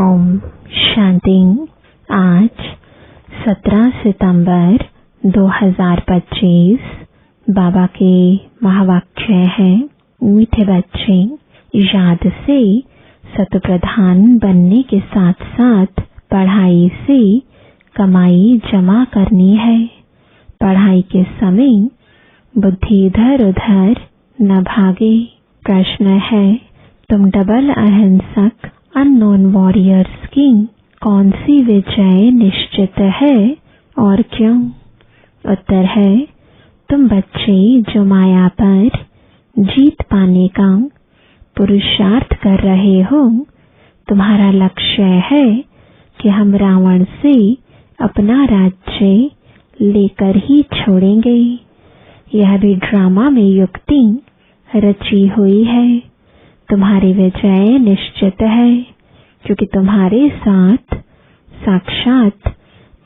ओम शांति। आज 17 सितंबर 2025 बाबा के महावाक्य है। मीठे बच्चे, याद से सतप्रधान बनने के साथ साथ पढ़ाई से कमाई जमा करनी है। पढ़ाई के समय बुद्धि इधर उधर न भागे। प्रश्न है, तुम डबल अहिंसक अननोन वॉरियर्स की कौन सी विजय निश्चित है और क्यों? उत्तर है, तुम बच्चे जो माया पर जीत पाने का पुरुषार्थ कर रहे हो, तुम्हारा लक्ष्य है कि हम रावण से अपना राज्य लेकर ही छोड़ेंगे। यह भी ड्रामा में युक्ति रची हुई है। तुम्हारी विजय निश्चित है, क्योंकि तुम्हारे साथ साक्षात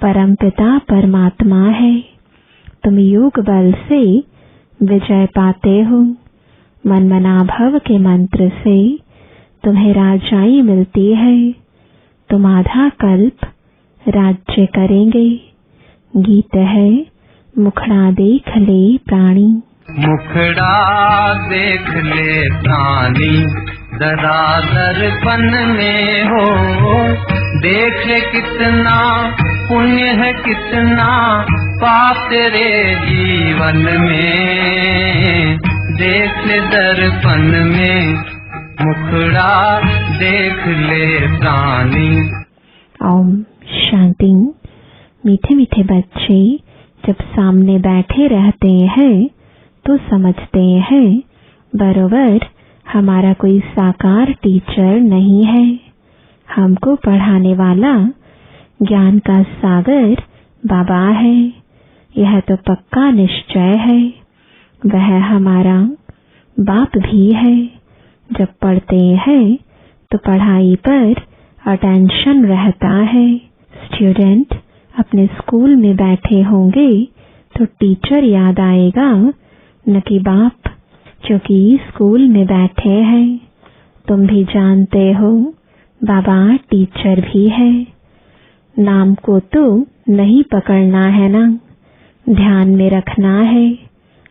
परमपिता परमात्मा है। तुम योग बल से विजय पाते हो। मनमना भव के मंत्र से तुम्हें राजाई मिलती है। तुम आधा कल्प राज्य करेंगे। गीत है, मुखड़ा देख ले प्राणी। मुखड़ा देख ले प्राणी, जरा दर्पण में हो। देख ले कितना पुण्य है, कितना पाप तेरे जीवन में। देख ले दर्पण में, मुखड़ा देख ले प्राणी। ओम शांति। मीठे मीठे बच्चे जब सामने बैठे रहते हैं तो समझते हैं बरोबर हमारा कोई साकार टीचर नहीं है। हमको पढ़ाने वाला ज्ञान का सागर बाबा है। यह तो पक्का निश्चय है। वह हमारा बाप भी है। जब पढ़ते हैं तो पढ़ाई पर अटेंशन रहता है। स्टूडेंट अपने स्कूल में बैठे होंगे तो टीचर याद आएगा, न कि बाप, क्योंकि स्कूल में बैठे हैं। तुम भी जानते हो बाबा टीचर भी है। नाम को तो नहीं पकड़ना है ना, ध्यान में रखना है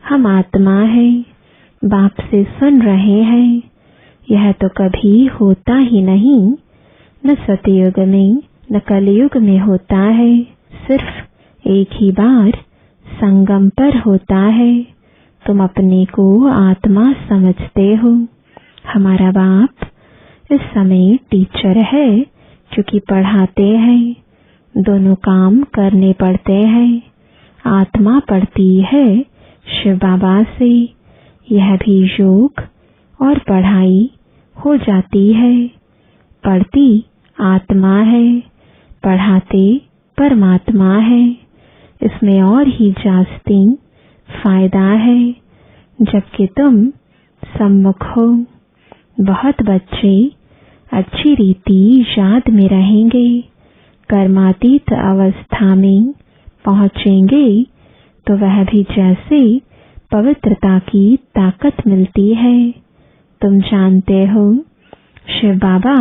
हम आत्मा है। बाप से सुन रहे हैं। यह तो कभी होता ही नहीं, न सतयुग में न कलयुग में होता है। सिर्फ एक ही बार संगम पर होता है। तुम अपने को आत्मा समझते हो। हमारा बाप इस समय टीचर है, क्योंकि पढ़ाते हैं। दोनों काम करने पड़ते हैं। आत्मा पढ़ती है शिव बाबा से। यह भी योग और पढ़ाई हो जाती है। पढ़ती आत्मा है, पढ़ाते परमात्मा है। इसमें और ही जास्ती फायदा है, जबकि तुम सम्मुख हो। बहुत बच्चे अच्छी रीति याद में रहेंगे। कर्मातीत अवस्था में पहुंचेंगे तो वह भी जैसे पवित्रता की ताकत मिलती है। तुम जानते हो शिव बाबा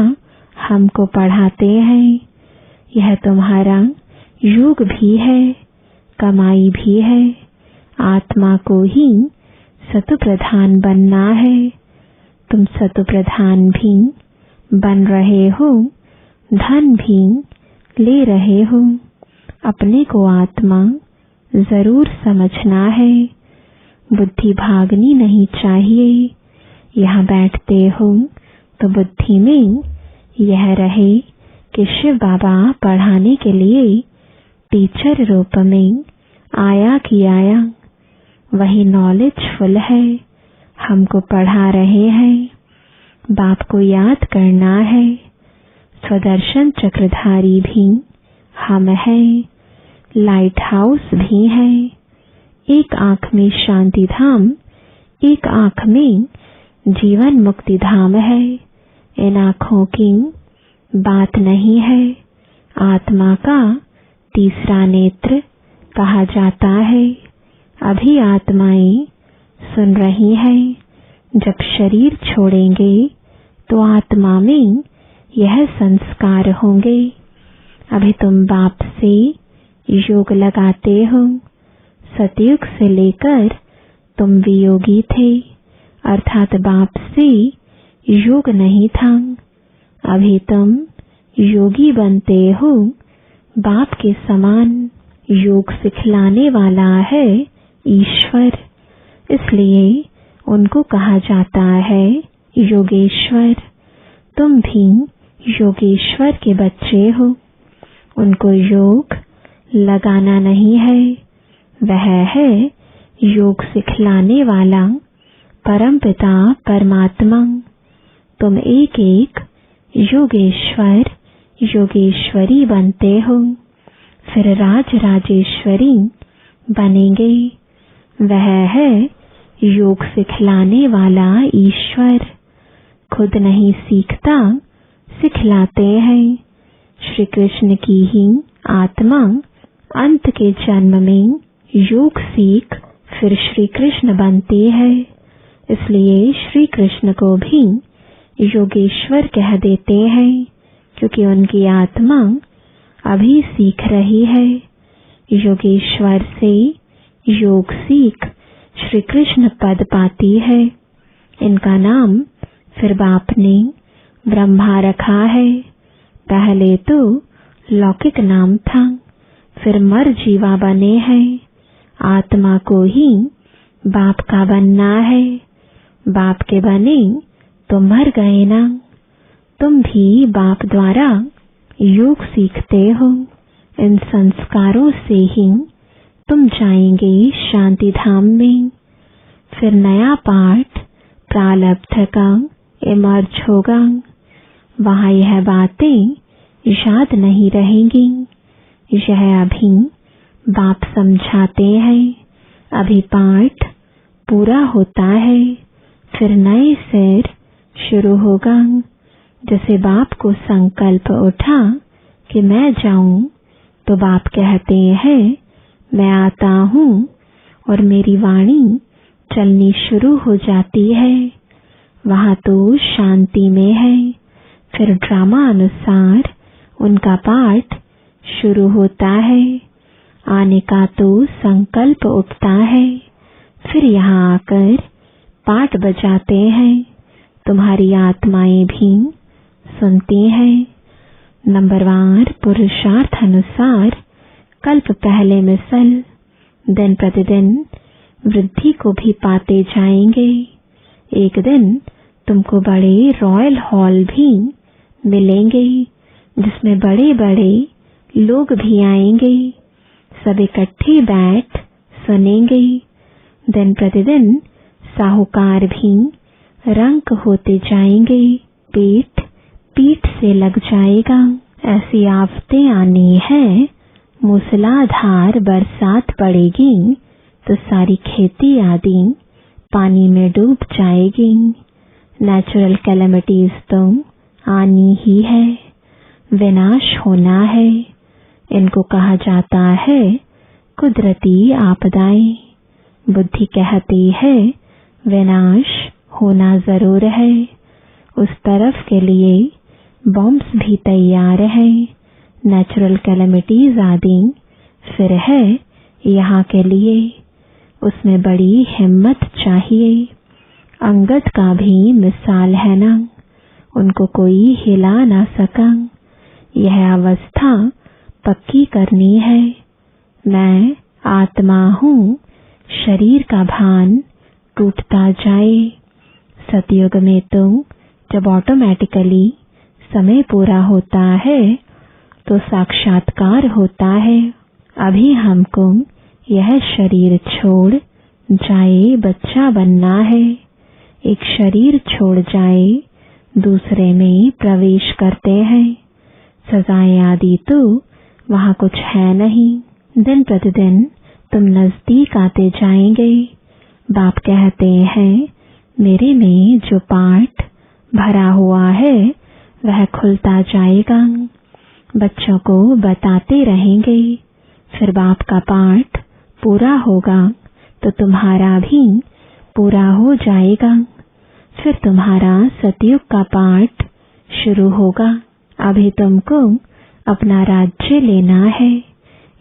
हमको पढ़ाते हैं। यह तुम्हारा योग भी है, कमाई भी है। आत्मा को ही सतप्रधान बनना है। तुम सतप्रधान भी बन रहे हो, धन भी ले रहे हो। अपने को आत्मा जरूर समझना है। बुद्धि भागनी नहीं चाहिए। यहाँ बैठते हो तो बुद्धि में यह रहे कि शिव बाबा पढ़ाने के लिए टीचर रूप में आया कि आया। वही नॉलेजफुल है, हमको पढ़ा रहे हैं। बाप को याद करना है। स्वदर्शन चक्रधारी भी हम हैं, लाइट हाउस भी है। एक आंख में शांति धाम, एक आंख में जीवन मुक्ति धाम है। इन आंखों की बात नहीं है। आत्मा का तीसरा नेत्र कहा जाता है। अभी आत्माएं सुन रही हैं। जब शरीर छोड़ेंगे तो आत्मा में यह संस्कार होंगे। अभी तुम बाप से योग लगाते हो। सतयुग से लेकर तुम वियोगी थे, अर्थात बाप से योग नहीं था। अभी तुम योगी बनते हो। बाप के समान योग सिखलाने वाला है ईश्वर, इसलिए उनको कहा जाता है योगेश्वर। तुम भी योगेश्वर के बच्चे हो। उनको योग लगाना नहीं है, वह है योग सिखलाने वाला परमपिता परमात्मा। तुम एक एक योगेश्वर योगेश्वरी बनते हो, फिर राज राजेश्वरी बनेंगे। वह है योग सिखलाने वाला ईश्वर। खुद नहीं सीखता, सिखलाते हैं। श्री कृष्ण की ही आत्मा अंत के जन्म में योग सीख फिर श्री कृष्ण बनती है। इसलिए श्री कृष्ण को भी योगेश्वर कह देते हैं, क्योंकि उनकी आत्मा अभी सीख रही है। योगेश्वर से योग सीख श्री कृष्ण पद पाती है। इनका नाम फिर बाप ने ब्रह्मा रखा है। पहले तो लौकिक नाम था, फिर मर जीवा बने हैं। आत्मा को ही बाप का बनना है। बाप के बने तो मर गए ना। तुम भी बाप द्वारा योग सीखते हो। इन संस्कारों से ही तुम जाएंगे शांति धाम में। फिर नया पाठ प्रारब्ध का इमर्ज होगा। वहां यह बातें याद नहीं रहेंगी। यह अभी बाप समझाते हैं। अभी पाठ पूरा होता है, फिर नए सिर शुरू होगा। जैसे बाप को संकल्प उठा कि मैं जाऊं, तो बाप कहते हैं मैं आता हूं, और मेरी वाणी चलनी शुरू हो जाती है। वहां तो शांति में है। फिर ड्रामा अनुसार उनका पाठ शुरू होता है। आने का तो संकल्प उठता है। फिर यहाँ आकर पाठ बजाते हैं। तुम्हारी आत्माएं भी सुनती हैं। नंबरवार पुरुषार्थ अनुसार कल्प पहले मिसल दिन प्रतिदिन वृद्धि को भी पाते जाएंगे। एक दिन तुमको बड़े रॉयल हॉल भी मिलेंगे, जिसमें बड़े बड़े लोग भी आएंगे। सब इकट्ठे बैठ सुनेंगे। दिन प्रतिदिन साहूकार भी रंक होते जाएंगे। पेट पीठ से लग जाएगा। ऐसी आफतें आनी है, मूसलाधार बरसात पड़ेगी तो सारी खेती आदि पानी में डूब जाएगी। नेचुरल कैलेमिटीज तो आनी ही है। विनाश होना है। इनको कहा जाता है कुदरती आपदाएं। बुद्धि कहती है विनाश होना जरूर है। उस तरफ के लिए बॉम्ब्स भी तैयार है। नेचुरल कैलेमिटीज आदि फिर है यहाँ के लिए। उसमें बड़ी हिम्मत चाहिए। अंगद का भी मिसाल है ना, उनको कोई हिला ना सका। यह अवस्था पक्की करनी है। मैं आत्मा हूँ, शरीर का भान टूटता जाए। सतयुग में तो जब ऑटोमेटिकली समय पूरा होता है तो साक्षात्कार होता है। अभी हमको यह शरीर छोड़ जाए बच्चा बनना है। एक शरीर छोड़ जाए दूसरे में प्रवेश करते हैं। सजाएं आदि तो वहां कुछ है नहीं। दिन प्रतिदिन तुम नजदीक आते जाएंगे। बाप कहते हैं मेरे में जो पाठ भरा हुआ है वह खुलता जाएगा। बच्चों को बताते रहेंगे। फिर बाप का पाठ पूरा होगा तो तुम्हारा भी पूरा हो जाएगा। फिर तुम्हारा सतयुग का पाठ शुरू होगा। अभी तुमको अपना राज्य लेना है।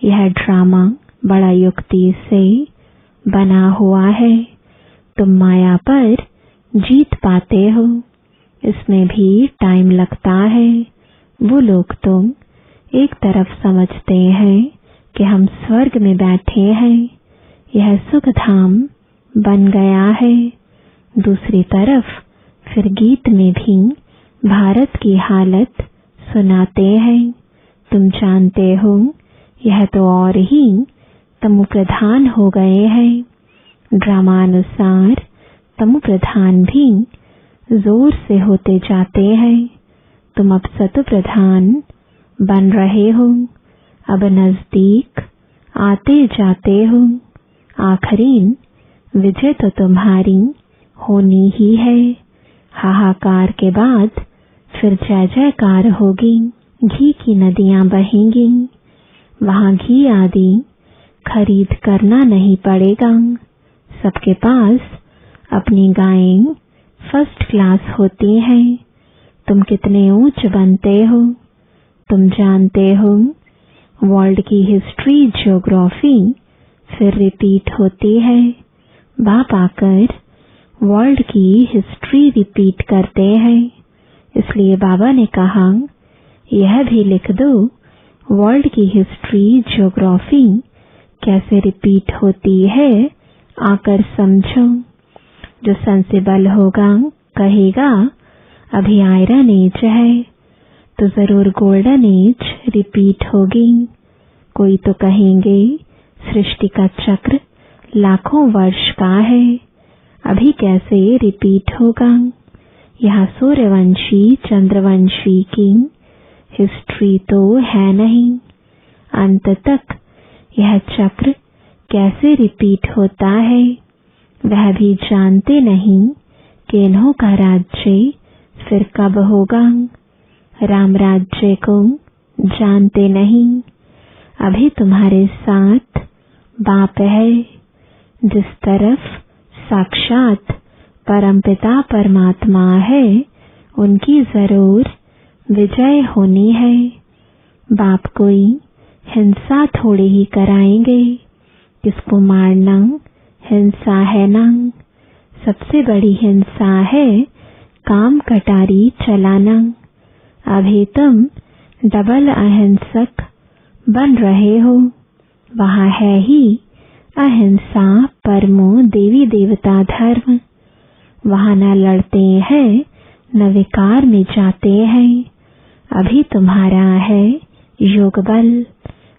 यह ड्रामा बड़ा युक्ति से बना हुआ है। तुम माया पर जीत पाते हो, इसमें भी टाइम लगता है। वो लोग तो एक तरफ समझते हैं कि हम स्वर्ग में बैठे हैं, यह सुख धाम बन गया है। दूसरी तरफ फिर गीत में भी भारत की हालत सुनाते हैं। तुम जानते हो यह तो और ही तमो प्रधान हो गए हैं। ड्रामानुसार तमो प्रधान भी जोर से होते जाते हैं। तुम अब सतो प्रधान बन रहे हो, अब नजदीक आते जाते हो। आखिरीन विजय तो तुम्हारी होनी ही है। हाहाकार के बाद फिर जय जयकार होगी। घी की नदियां बहेंगी, वहां घी आदि खरीद करना नहीं पड़ेगा। सबके पास अपनी गायें फर्स्ट क्लास होती हैं। तुम कितने ऊंच बनते हो। तुम जानते हो वर्ल्ड की हिस्ट्री ज्योग्राफी फिर रिपीट होती है। बाप आकर वर्ल्ड की हिस्ट्री रिपीट करते हैं। इसलिए बाबा ने कहा यह भी लिख दो, वर्ल्ड की हिस्ट्री ज्योग्राफी कैसे रिपीट होती है आकर समझो। जो सेंसिबल होगा कहेगा अभी आयरन एज है तो जरूर गोल्डन एज रिपीट होगी। कोई तो कहेंगे सृष्टि का चक्र लाखों वर्ष का है, अभी कैसे रिपीट होगा। यह सूर्यवंशी चंद्रवंशी की हिस्ट्री तो है नहीं। अंत तक यह चक्र कैसे रिपीट होता है वह भी जानते नहीं कि इन्हों का राज्य फिर कब होगा। राम राज्य को जानते नहीं। अभी तुम्हारे साथ बाप है। जिस तरफ साक्षात परमपिता परमात्मा है उनकी जरूर विजय होनी है। बाप कोई हिंसा थोड़ी ही कराएंगे। किसको मारना हिंसा है ना। सबसे बड़ी हिंसा है काम कटारी चलाना। अभी तुम डबल अहिंसक बन रहे हो। वहां है ही अहिंसा परमो देवी देवता धर्म। वहां न लड़ते हैं न विकार में जाते हैं। अभी तुम्हारा है योग बल,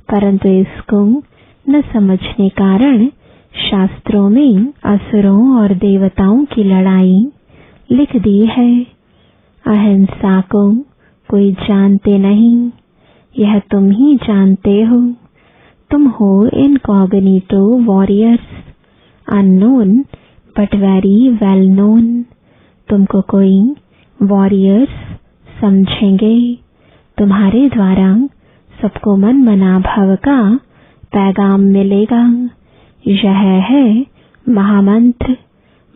परंतु इसको न समझने कारण शास्त्रों में असुरों और देवताओं की लड़ाई लिख दी है। अहिंसा को कोई जानते नहीं, यह तुम ही जानते हो। तुम हो incognito warriors, unknown but very well known. तुमको कोई वॉरियर्स समझेंगे। तुम्हारे द्वारा सबको मन मना भव का पैगाम मिलेगा। यह है महामंत्र।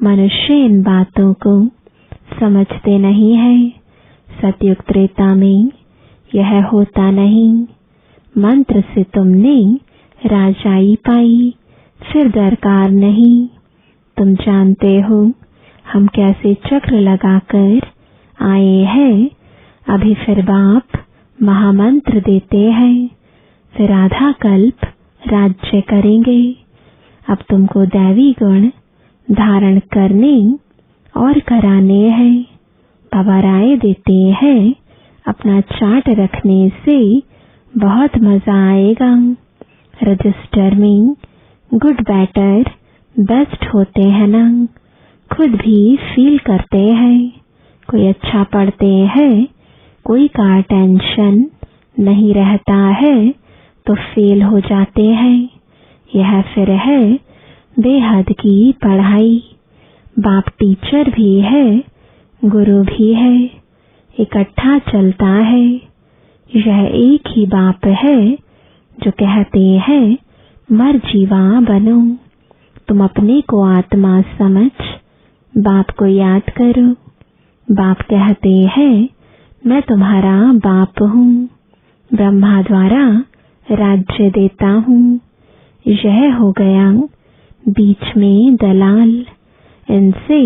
मनुष्य इन बातों को समझते नहीं है। सतयुग त्रेता में यह होता नहीं। मंत्र से तुमने राजाई पाई, फिर दरकार नहीं। तुम जानते हो हम कैसे चक्र लगाकर आए हैं। अभी फिर बाप महामंत्र देते हैं, फिर आधा कल्प राज्य करेंगे। अब तुमको दैवी गुण धारण करने और कराने हैं। बाबा राय देते हैं अपना चार्ट रखने से बहुत मजा आएगा। रजिस्टर में गुड बेटर बेस्ट होते हैं ना, खुद भी फील करते हैं। कोई अच्छा पढ़ते हैं, कोई का टेंशन नहीं रहता है तो फेल हो जाते हैं। यह फिर है बेहद की पढ़ाई। बाप टीचर भी है, गुरु भी है, इकट्ठा चलता है। यह एक ही बाप है जो कहते हैं मर जीवा बनो। तुम अपने को आत्मा समझ बाप को याद करो। बाप कहते हैं मैं तुम्हारा बाप हूँ, ब्रह्मा द्वारा राज्य देता हूँ। यह हो गया बीच में दलाल, इनसे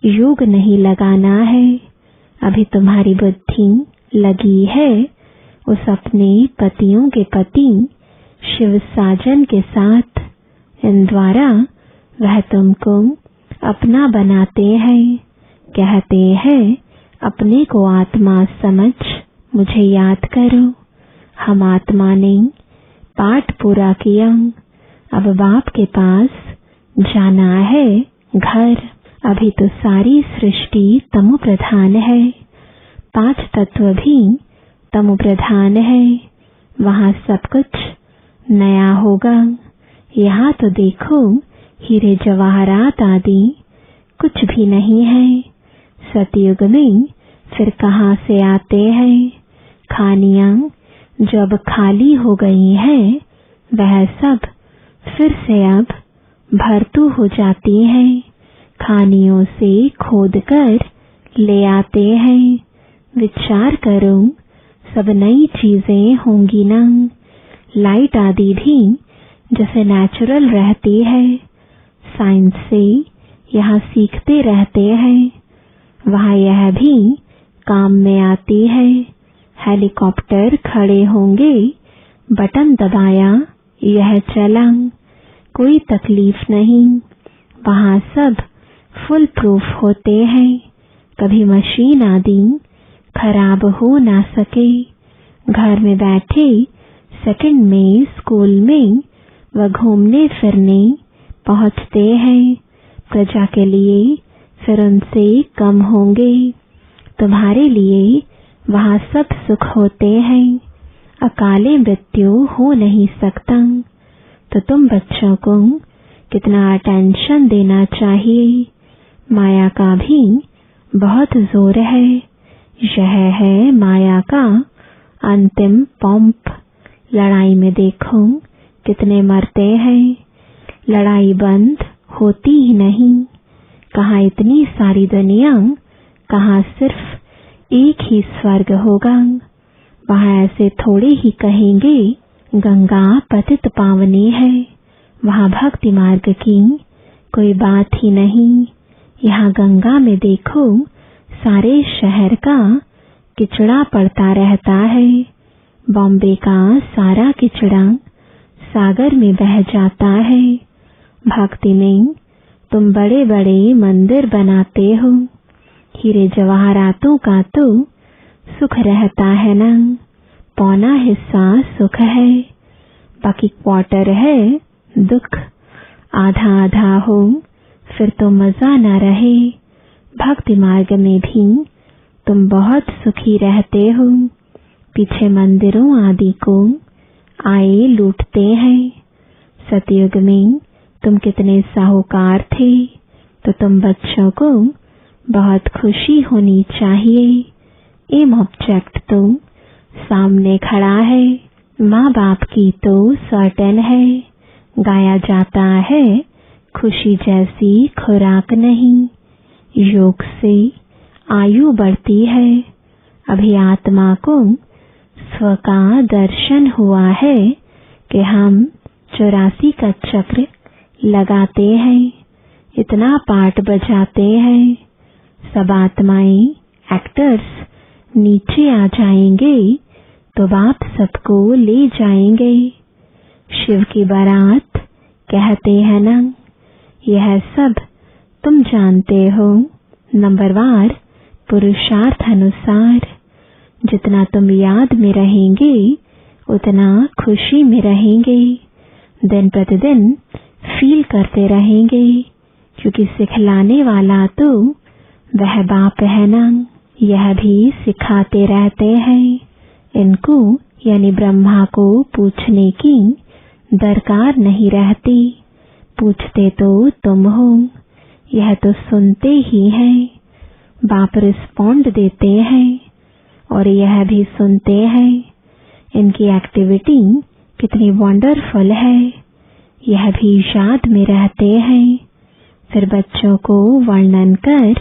योग नहीं लगाना है। अभी तुम्हारी बुद्धि लगी है उस अपने पतियों के पति शिव साजन के साथ। इन द्वारा वह तुमको अपना बनाते हैं, कहते हैं अपने को आत्मा समझ मुझे याद करो। हम आत्मा ने पाठ पूरा किया, अब बाप के पास जाना है घर। अभी तो सारी सृष्टि तमो प्रधान है, 5 तत्व भी तमो प्रधान है। वहाँ सब कुछ नया होगा। यहाँ तो देखो हीरे जवाहरात आदि कुछ भी नहीं है। सतयुग में फिर कहाँ से आते हैं? खानियां जब खाली हो गई हैं, वह सब फिर से अब भरतू हो जाती हैं। खानियों से खोद कर ले आते हैं। विचार करो, सब नई चीजें होंगी ना। लाइट आदि भी जैसे नेचुरल रहती है, साइंस से यहाँ सीखते रहते हैं, वहाँ यह भी काम में आती है। हेलीकॉप्टर खड़े होंगे, बटन दबाया यह चला, कोई तकलीफ नहीं। वहाँ सब फुल प्रूफ होते हैं, कभी मशीन आदि खराब हो ना सके। घर में बैठे सेकंड में स्कूल में व घूमने फिरने पहुंचते हैं। प्रजा के लिए फिर उनसे कम होंगे। तुम्हारे लिए वहाँ सब सुख होते हैं, अकाले मृत्यु हो नहीं सकता। तो तुम बच्चों को कितना अटेंशन देना चाहिए। माया का भी बहुत जोर है। यह है माया का अंतिम पंप। लड़ाई में देखो कितने मरते हैं, लड़ाई बंद होती ही नहीं। कहाँ इतनी सारी दुनिया, कहाँ सिर्फ एक ही स्वर्ग होगा। वहाँ ऐसे थोड़े ही कहेंगे गंगा पतित पावनी है। वहाँ भक्ति मार्ग की कोई बात ही नहीं। यहाँ गंगा में देखो सारे शहर का किचड़ा पड़ता रहता है। बॉम्बे का सारा किचड़ा सागर में बह जाता है। भक्ति में तुम बड़े बड़े मंदिर बनाते हो, हीरे जवाहरातों का तो सुख रहता है ना। पौना हिस्सा सुख है, बाकी क्वार्टर है दुख। आधा आधा हो फिर तो मजा न रहे। भक्ति मार्ग में भी तुम बहुत सुखी रहते हो। पीछे मंदिरों आदि को आए लूटते हैं। सतयुग में तुम कितने साहूकार थे, तो तुम बच्चों को बहुत खुशी होनी चाहिए। एम ऑब्जेक्ट तो सामने खड़ा है। माँ बाप की तो सर्टेन है। गाया जाता है खुशी जैसी खुराक नहीं। योग से आयु बढ़ती है। अभी आत्मा को स्व का दर्शन हुआ है कि हम 84 का चक्र लगाते हैं, इतना पाठ बजाते हैं। सब आत्माएं एक्टर्स नीचे आ जाएंगे तो बाप सबको ले जाएंगे। शिव की बारात कहते हैं ना। यह सब तुम जानते हो। नंबरवार पुरुषार्थ अनुसार जितना तुम याद में रहेंगे उतना खुशी में रहेंगे। दिन प्रतिदिन फील करते रहेंगे, क्योंकि सिखलाने वाला तो वह बाप है ना। यह भी सिखाते रहते हैं। इनको यानी ब्रह्मा को पूछने की दरकार नहीं रहती। पूछते तो तुम हो, यह तो सुनते ही हैं। बाप रिस्पॉन्ड देते हैं और यह भी सुनते हैं। इनकी एक्टिविटी कितनी वंडरफुल है, यह भी याद में रहते हैं। फिर बच्चों को वर्णन कर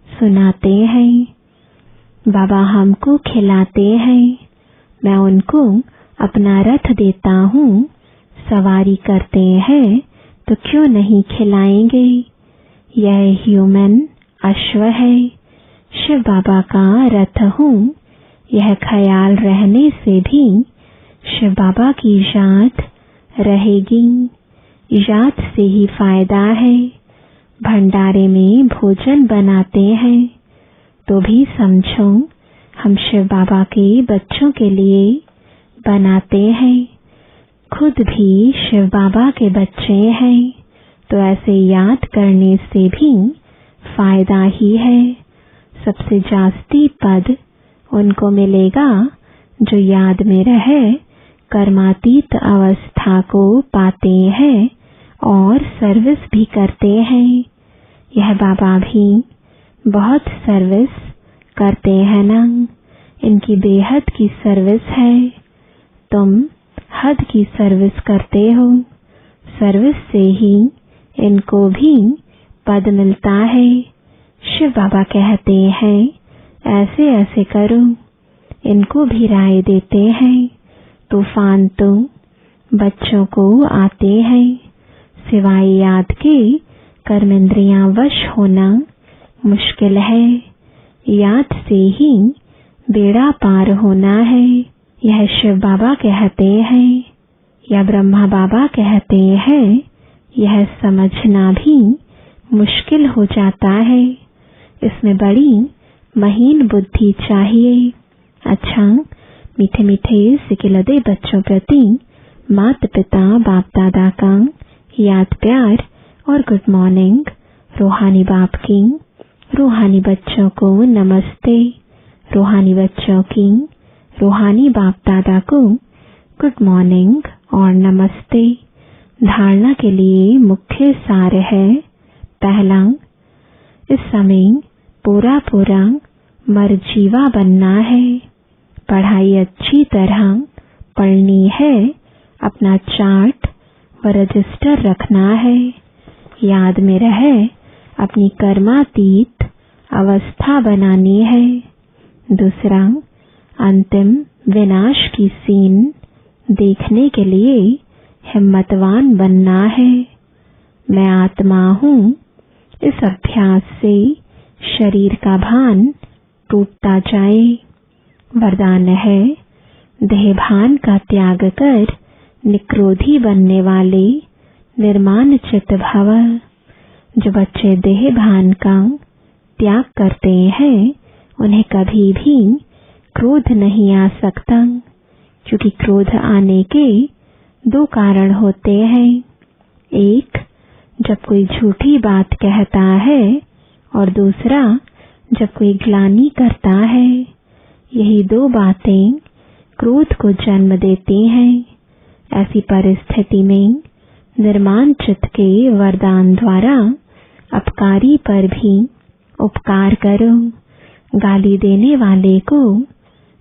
सुनाते हैं। बाबा हमको खिलाते हैं, मैं उनको अपना रथ देता हूँ, सवारी करते हैं तो क्यों नहीं खिलाएंगे। यह ह्यूमन अश्व है, शिव बाबा का रथ हूँ। यह ख्याल रहने से भी शिव बाबा की याद रहेगी। याद से ही फायदा है। भंडारे में भोजन बनाते हैं तो भी समझो हम शिव बाबा के बच्चों के लिए बनाते हैं। खुद भी शिव बाबा के बच्चे हैं तो ऐसे याद करने से भी फायदा ही है। सबसे जास्ती पद उनको मिलेगा जो याद में रहे कर्मातीत अवस्था को पाते हैं और सर्विस भी करते हैं। यह बाबा भी बहुत सर्विस करते हैं ना, इनकी बेहद की सर्विस है। तुम हद की सर्विस करते हो, सर्विस से ही इनको भी पद मिलता है। शिव बाबा कहते हैं ऐसे ऐसे करो, इनको भी राय देते हैं। तूफान तो बच्चों को आते हैं, सिवाय याद के कर्मेंद्रियां वश होना मुश्किल है। याद से ही बेड़ा पार होना है, यह शिव बाबा कहते हैं या ब्रह्मा बाबा कहते हैं। यह समझना भी मुश्किल हो जाता है, इसमें बड़ी महीन बुद्धि चाहिए। अच्छा, मीठे मीठे सिकिलदे बच्चों प्रति माता पिता बाप दादा का याद प्यार और गुड मॉर्निंग। रूहानी बाप की रूहानी बच्चों को नमस्ते। रूहानी बच्चों की रूहानी बाप दादा को गुड मॉर्निंग और नमस्ते। धारणा के लिए मुख्य सार है। पहला, इस समय पूरा मरजीवा बनना है। पढ़ाई अच्छी तरह पढ़नी है, अपना चार्ट व रजिस्टर रखना है। याद में रहे अपनी कर्मातीत अवस्था बनानी है। दूसरा, अंतिम विनाश की सीन देखने के लिए हिम्मतवान बनना है। मैं आत्मा हूँ, इस अभ्यास से शरीर का भान टूटता जाए। वरदान है, देह भान का त्याग कर निक्रोधी बनने वाले निर्माण चित्त भव। जो बच्चे देह भान का त्याग करते हैं उन्हें कभी भी क्रोध नहीं आ सकता, क्योंकि क्रोध आने के दो कारण होते हैं। एक, जब कोई झूठी बात कहता है और दूसरा जब कोई ग्लानि करता है। यही दो बातें क्रोध को जन्म देती हैं। ऐसी परिस्थिति में निर्माण चित्त के वरदान द्वारा अपकारी पर भी उपकार करो। गाली देने वाले को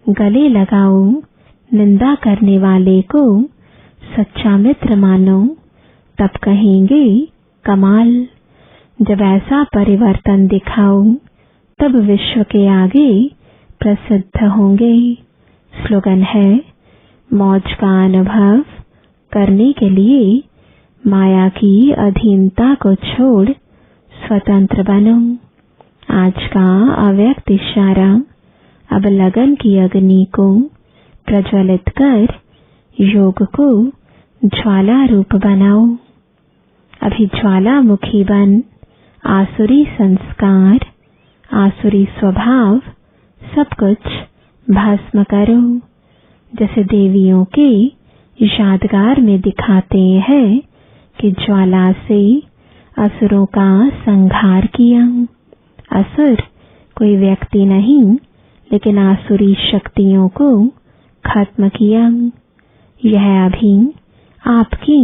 गले लगाओ, निंदा करने वाले को सच्चा मित्र मानो, तब कहेंगे कमाल। जब ऐसा परिवर्तन दिखाओ तब विश्व के आगे प्रसिद्ध होंगे। स्लोगन है, मौज का अनुभव करने के लिए माया की अधीनता को छोड़ स्वतंत्र बनो। आज का अव्यक्त इशारा, अब लगन की अग्नि को प्रज्वलित कर योग को ज्वाला रूप बनाओ। अभी ज्वालामुखी बन आसुरी संस्कार, आसुरी स्वभाव सब कुछ भस्म करो। जैसे देवियों के यादगार में दिखाते हैं कि ज्वाला से असुरों का संहार किया। असुर कोई व्यक्ति नहीं, लेकिन आसुरी शक्तियों को खत्म किया। यह अभी आपकी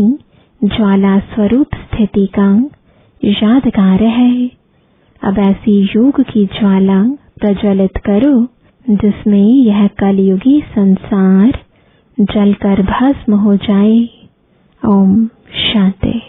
ज्वाला स्वरूप स्थिति का यादगार है। अब ऐसी योग की ज्वाला प्रज्वलित करो जिसमें यह कलयुगी संसार जलकर भस्म हो जाए। ओम शांति।